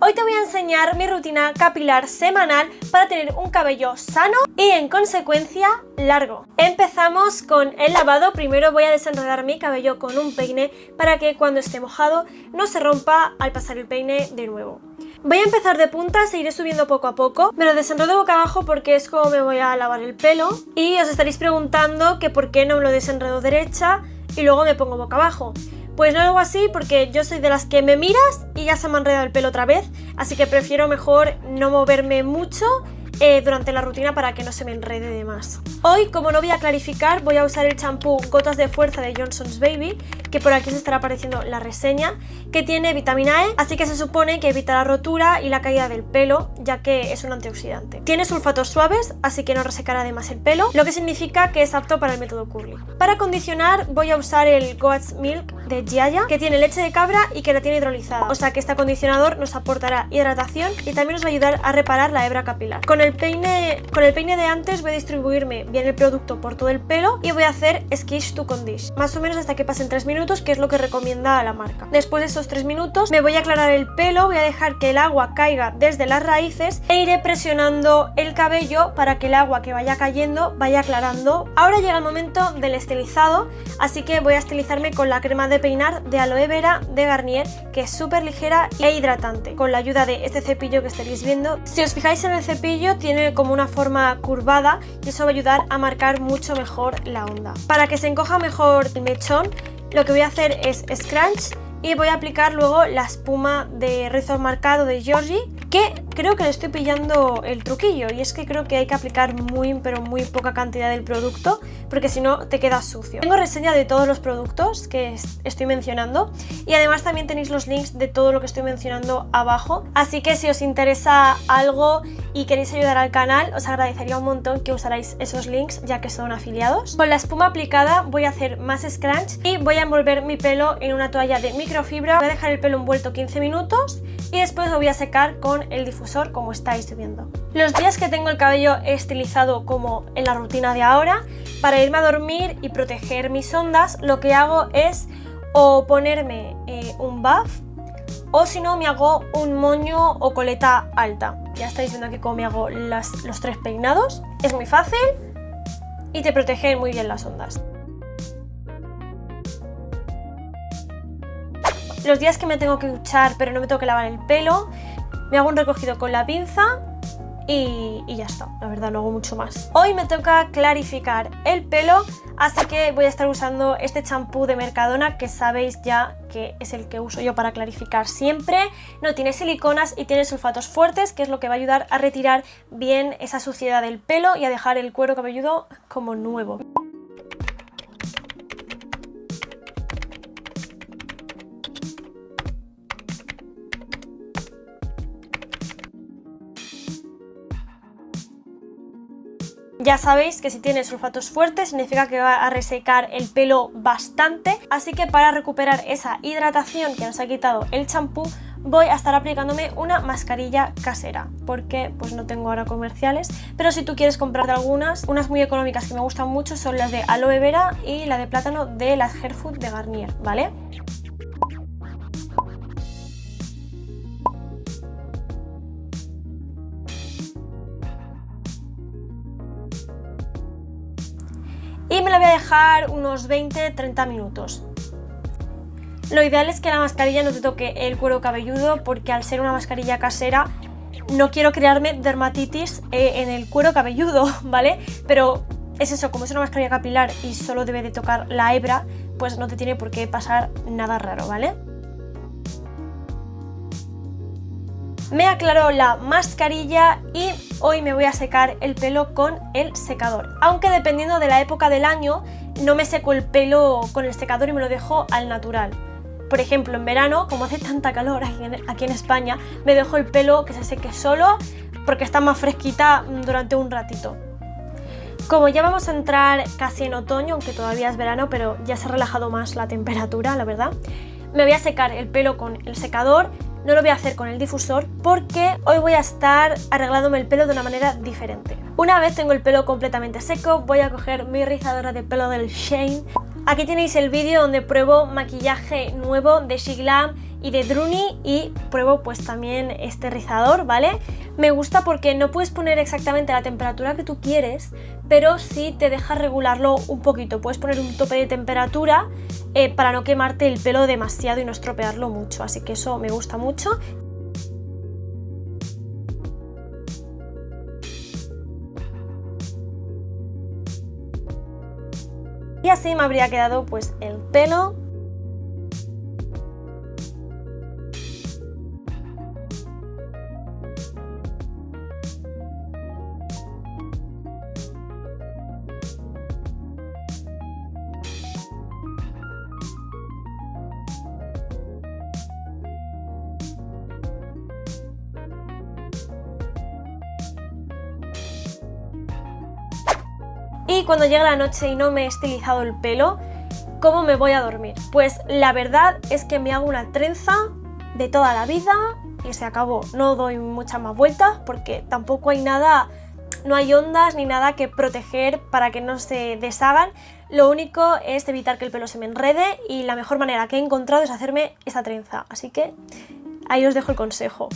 Hoy te voy a enseñar mi rutina capilar semanal para tener un cabello sano y en consecuencia largo. Empezamos con el lavado. Primero voy a desenredar mi cabello con un peine para que cuando esté mojado no se rompa al pasar el peine de nuevo. Voy a empezar de punta, seguiré subiendo poco a poco. Me lo desenredo boca abajo porque es como me voy a lavar el pelo. Y os estaréis preguntando que por qué no me lo desenredo derecha y luego me pongo boca abajo. Pues no lo hago así porque yo soy de las que me miras y ya se me ha enredado el pelo otra vez. Así que prefiero mejor no moverme mucho durante la rutina para que no se me enrede de más. Hoy, como no voy a clarificar, voy a usar el champú Gotas de Fuerza de Johnson's Baby, que por aquí se estará apareciendo la reseña, que tiene vitamina E, así que se supone que evita la rotura y la caída del pelo, ya que es un antioxidante. Tiene sulfatos suaves, así que no resecará de más el pelo, lo que significa que es apto para el método curly. Para acondicionar voy a usar el Goat's Milk de Giaya, que tiene leche de cabra y queratina hidrolizada, o sea que este acondicionador nos aportará hidratación y también nos va a ayudar a reparar la hebra capilar. Con el peine de antes voy a distribuirme bien el producto por todo el pelo y voy a hacer Skish to Condish, más o menos hasta que pasen 3 minutos, que es lo que recomienda la marca. Después de esos 3 minutos me voy a aclarar el pelo, voy a dejar que el agua caiga desde las raíces e iré presionando el cabello para que el agua que vaya cayendo vaya aclarando. Ahora llega el momento del estilizado, así que voy a estilizarme con la crema de peinar de aloe vera de Garnier, que es súper ligera e hidratante, con la ayuda de este cepillo que estaréis viendo. Si os fijáis en el cepillo, tiene como una forma curvada y eso va a ayudar a marcar mucho mejor la onda. Para que se encoja mejor el mechón, lo que voy a hacer es scrunch y voy a aplicar luego la espuma de rizo marcado de Giorgi, que creo que le estoy pillando el truquillo, y es que creo que hay que aplicar muy poca cantidad del producto porque si no te queda sucio. Tengo reseña de todos los productos que estoy mencionando y además también tenéis los links de todo lo que estoy mencionando abajo, así que si os interesa algo y queréis ayudar al canal, os agradecería un montón que usarais esos links ya que son afiliados. Con la espuma aplicada voy a hacer más scrunch y voy a envolver mi pelo en una toalla de microfibra. Voy a dejar el pelo envuelto 15 minutos y después lo voy a secar con el difusor, como estáis viendo. Los días que tengo el cabello estilizado como en la rutina de ahora, para irme a dormir y proteger mis ondas, lo que hago es o ponerme un buff o si no me hago un moño o coleta alta. Ya estáis viendo aquí cómo me hago los 3 peinados. Es muy fácil y te protege muy bien las ondas. Los días que me tengo que duchar pero no me tengo que lavar el pelo, me hago un recogido con la pinza y ya está. La verdad no hago mucho más. Hoy me toca clarificar el pelo, así que voy a estar usando este champú de Mercadona, que sabéis ya que es el que uso yo para clarificar siempre. No tiene siliconas y tiene sulfatos fuertes, que es lo que va a ayudar a retirar bien esa suciedad del pelo y a dejar el cuero cabelludo como nuevo. Ya sabéis que si tiene sulfatos fuertes significa que va a resecar el pelo bastante, así que para recuperar esa hidratación que nos ha quitado el champú voy a estar aplicándome una mascarilla casera, porque pues no tengo ahora comerciales, pero si tú quieres comprarte algunas, unas muy económicas que me gustan mucho son las de aloe vera y la de plátano de las Hair Food de Garnier, ¿vale? Y me la voy a dejar unos 20-30 minutos. Lo ideal es que la mascarilla no te toque el cuero cabelludo, porque al ser una mascarilla casera no quiero crearme dermatitis en el cuero cabelludo, ¿vale? Pero es eso, como es una mascarilla capilar y solo debe de tocar la hebra, pues no te tiene por qué pasar nada raro, ¿vale? Me aclaró la mascarilla y hoy me voy a secar el pelo con el secador. Aunque dependiendo de la época del año, no me seco el pelo con el secador y me lo dejo al natural. Por ejemplo, en verano, como hace tanta calor aquí en España, me dejo el pelo que se seque solo porque está más fresquita durante un ratito. Como ya vamos a entrar casi en otoño, aunque todavía es verano, pero ya se ha relajado más la temperatura, la verdad, me voy a secar el pelo con el secador. No lo voy a hacer con el difusor porque hoy voy a estar arreglándome el pelo de una manera diferente. Una vez tengo el pelo completamente seco, voy a coger mi rizadora de pelo del Shane. Aquí tenéis el vídeo donde pruebo maquillaje nuevo de She Glam y de Druni y pruebo pues también este rizador, ¿vale? Me gusta porque no puedes poner exactamente la temperatura que tú quieres, pero sí te deja regularlo un poquito. Puedes poner un tope de temperatura para no quemarte el pelo demasiado y no estropearlo mucho, así que eso me gusta mucho. Y así me habría quedado pues el pelo. Y cuando llega la noche y no me he estilizado el pelo, ¿cómo me voy a dormir? Pues la verdad es que me hago una trenza de toda la vida y se acabó. No doy muchas más vueltas porque tampoco hay nada, no hay ondas ni nada que proteger para que no se deshagan. Lo único es evitar que el pelo se me enrede y la mejor manera que he encontrado es hacerme esta trenza. Así que ahí os dejo el consejo.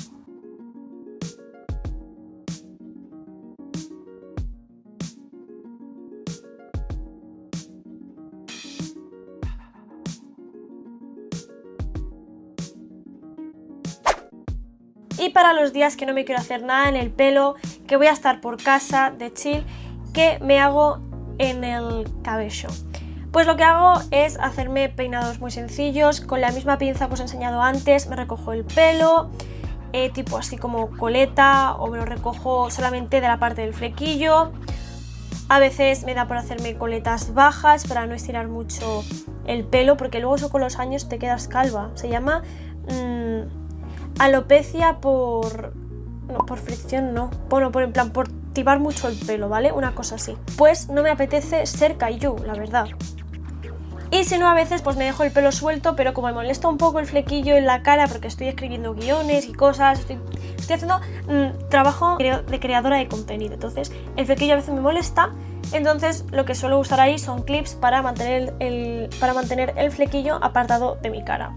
Y para los días que no me quiero hacer nada en el pelo, que voy a estar por casa de chill, ¿qué me hago en el cabello? Pues lo que hago es hacerme peinados muy sencillos, con la misma pinza que os he enseñado antes, me recojo el pelo, tipo así como coleta, o me lo recojo solamente de la parte del flequillo. A veces me da por hacerme coletas bajas para no estirar mucho el pelo, porque luego eso con los años te quedas calva. Se llama alopecia por... no, por fricción no. Bueno, en plan, por tibar mucho el pelo, ¿vale? Una cosa así. Pues no me apetece ser kaiju, la verdad. Y si no, a veces pues me dejo el pelo suelto, pero como me molesta un poco el flequillo en la cara porque estoy escribiendo guiones y cosas, estoy haciendo trabajo de creadora de contenido, entonces el flequillo a veces me molesta, entonces lo que suelo usar ahí son clips para mantener el flequillo apartado de mi cara.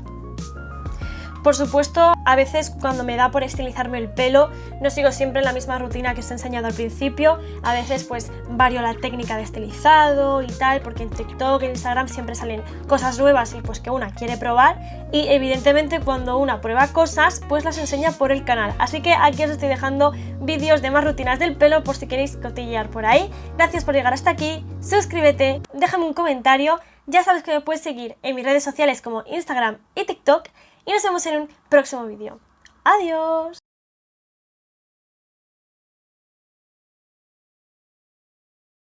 Por supuesto, a veces cuando me da por estilizarme el pelo, no sigo siempre la misma rutina que os he enseñado al principio. A veces pues varío la técnica de estilizado y tal, porque en TikTok, en Instagram siempre salen cosas nuevas y pues que una quiere probar. Y evidentemente cuando una prueba cosas, pues las enseña por el canal. Así que aquí os estoy dejando vídeos de más rutinas del pelo por si queréis cotillear por ahí. Gracias por llegar hasta aquí, suscríbete, déjame un comentario. Ya sabes que me puedes seguir en mis redes sociales como Instagram y TikTok. Y nos vemos en un próximo vídeo. ¡Adiós!